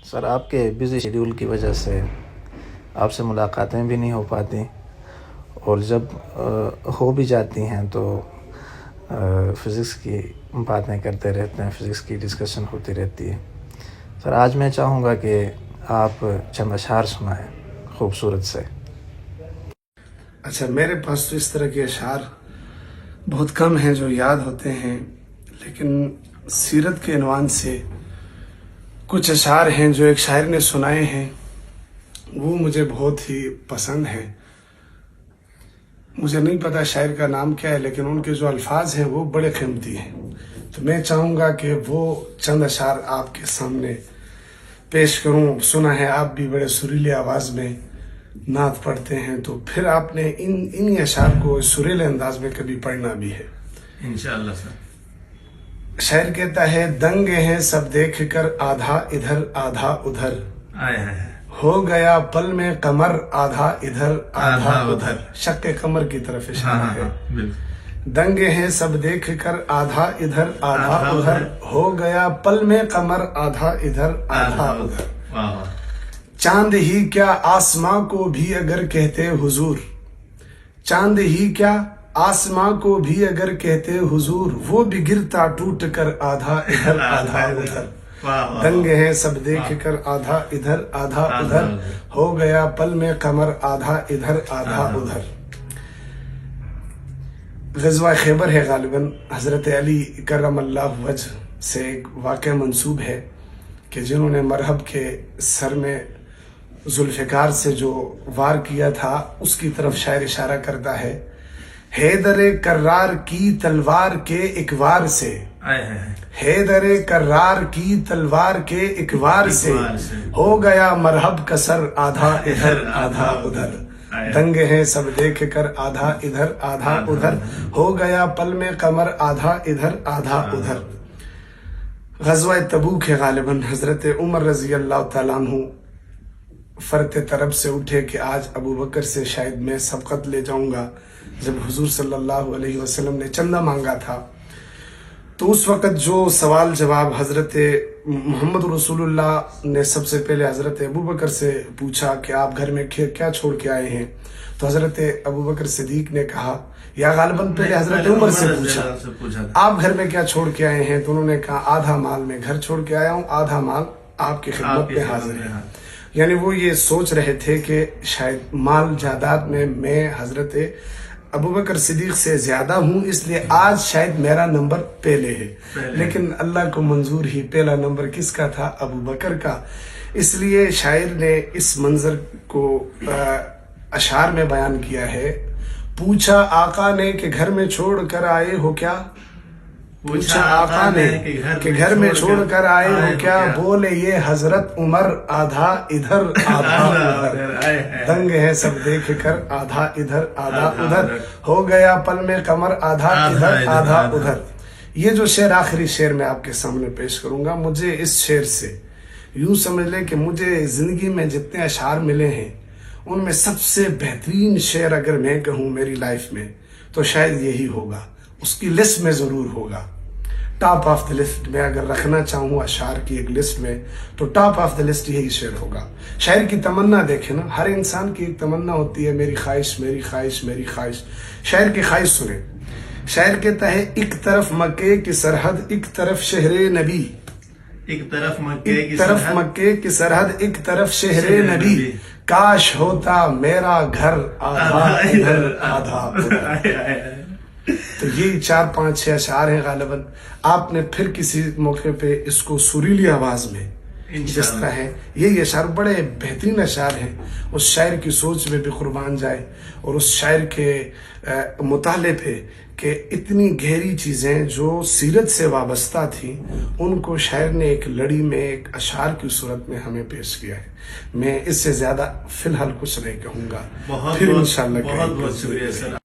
سر آپ کے busy schedule کی وجہ سے آپ سے ملاقاتیں بھی نہیں ہو پاتی، اور جب ہو بھی جاتی ہیں تو فزکس کی باتیں کرتے رہتے ہیں، فزکس کی ڈسکشن ہوتی رہتی ہے۔ سر آج میں چاہوں گا کہ آپ چند اشعار سنائیں خوبصورت سے۔ اچھا، میرے پاس تو اس طرح کے اشعار بہت کم ہیں جو یاد ہوتے ہیں، لیکن سیرت کے عنوان سے کچھ اشعار ہیں جو ایک شاعر نے سنائے ہیں، وہ مجھے بہت ہی پسند ہیں۔ مجھے نہیں پتا شاعر کا نام کیا ہے، لیکن ان کے جو الفاظ ہیں وہ بڑے قیمتی ہیں، تو میں چاہوں گا کہ وہ چند اشعار آپ کے سامنے پیش کروں۔ سنا ہے آپ بھی بڑے سریلے آواز میں نعت پڑھتے ہیں، تو پھر آپ نے ان اشعار کو سریلے انداز میں کبھی پڑھنا بھی ہے انشاءاللہ سر۔ شاعر کہتا ہے، دنگ ہیں سب دیکھ کر آدھا ادھر آدھا ادھر، ہو گیا پل میں قمر آدھا ادھر آدھا ادھر۔ شق قمر کی طرف اشارہ ہے۔ دنگ ہیں سب دیکھ کر آدھا ادھر آدھا ادھر، ہو گیا پل میں قمر آدھا ادھر آدھا ادھر۔ چاند ہی کیا آسماں کو بھی اگر کہتے حضور، چاند ہی کیا آسماں کو بھی اگر کہتے حضور، وہ بھی گرتا ٹوٹ کر آدھا ادھر آدھا ادھر۔ دنگ ہیں سب دیکھ کر آدھا ادھر آدھا ادھر، ہو گیا پل میں قمر آدھا ادھر آدھا ادھر۔ غزوہ خیبر ہے غالباً، حضرت علی کرم اللہ وجہ سے ایک واقعہ منسوب ہے کہ جنہوں نے مرحب کے سر میں ذوالفقار سے جو وار کیا تھا، اس کی طرف شاعر اشارہ کرتا ہے۔ حیدر کرار کی تلوار کے اکوار سے، حیدر کرار کی تلوار کے اکوار سے، ہو گیا مرحب کا سر آدھا ادھر آدھا ادھر۔ دنگ ہیں سب دیکھ کر آدھا ادھر آدھا ادھر، ہو گیا پل میں قمر آدھا ادھر آدھا ادھر۔ غزوہ تبوک ہے غالباً، حضرت عمر رضی اللہ تعالیٰ عنہ فرط طرب سے اٹھے کہ آج ابو بکر سے شاید میں سبقت لے جاؤں گا۔ جب حضور صلی اللہ علیہ وسلم نے چندہ مانگا تھا، تو اس وقت جو سوال جواب حضرت محمد رسول اللہ نے سب سے پہلے حضرت ابو بکر سے پوچھا کہ آپ گھر میں کیا چھوڑ کے آئے ہیں، تو حضرت ابو بکر صدیق نے کہا، یا غالباً پہلے حضرت عمر سے پوچھا، آپ گھر میں کیا چھوڑ کے آئے ہیں، تو انہوں نے کہا آدھا مال میں گھر چھوڑ کے آیا ہوں، آدھا مال آپ کی خدمت میں حاضر ہے۔ یعنی وہ یہ سوچ رہے تھے کہ شاید مال جائیداد میں حضرت ابو بکر صدیق سے زیادہ ہوں، اس لیے آج شاید میرا نمبر پہلے ہے، لیکن اللہ کو منظور ہی پہلا نمبر کس کا تھا؟ ابو بکر کا۔ اس لیے شاعر نے اس منظر کو اشعار میں بیان کیا ہے۔ پوچھا آقا نے کہ گھر میں چھوڑ کر آئے ہو کیا، پوچھا آقا نے کہ گھر میں چھوڑ کر آئے ہو کیا، بولے یہ حضرت عمر آدھا ادھر آدھا ادھر۔ دنگ ہے سب دیکھ کر آدھا ادھر آدھا ادھر، ہو گیا پل میں قمر آدھا ادھر آدھا ادھر۔ یہ جو شعر آخری شعر میں آپ کے سامنے پیش کروں گا، مجھے اس شعر سے یوں سمجھ لیں کہ مجھے زندگی میں جتنے اشعار ملے ہیں، ان میں سب سے بہترین شعر اگر میں کہوں میری لائف میں، تو شاید یہی ہوگا، اس کی لسٹ میں ضرور ہوگا۔ ٹاپ آف دی لسٹ میں اگر رکھنا چاہوں اشعار کی ایک لسٹ میں، تو ٹاپ آف دی لسٹ یہی شعر ہوگا۔ شاعر کی تمنا دیکھیں نا، ہر انسان کی ایک تمنا ہوتی ہے، میری خواہش میری خواہش میری خواہش۔ شاعر کی خواہش سنیں، شاعر کہتا ہے، ایک طرف مکے کی سرحد ایک طرف شہر نبی، ایک طرف مکے کی سرحد ایک طرف شہر نبی، کاش ہوتا میرا گھر آدھا ادھر آدھا ادھر۔ تو یہ 4-5-6 اشعار ہیں غالباً۔ آپ نے پھر کسی موقع پہ اس کو سریلی آواز میں جس طرح ہے، یہ اشعار بڑے بہترین اشعار ہیں۔ اس شاعر کی سوچ میں بھی قربان جائے، اور اس شاعر کے مطالعے پہ کہ اتنی گہری چیزیں جو سیرت سے وابستہ تھیں، ان کو شاعر نے ایک لڑی میں ایک اشعار کی صورت میں ہمیں پیش کیا ہے۔ میں اس سے زیادہ فی الحال کچھ نہیں کہوں گا، پھر انشاءاللہ بہت شکریہ سر۔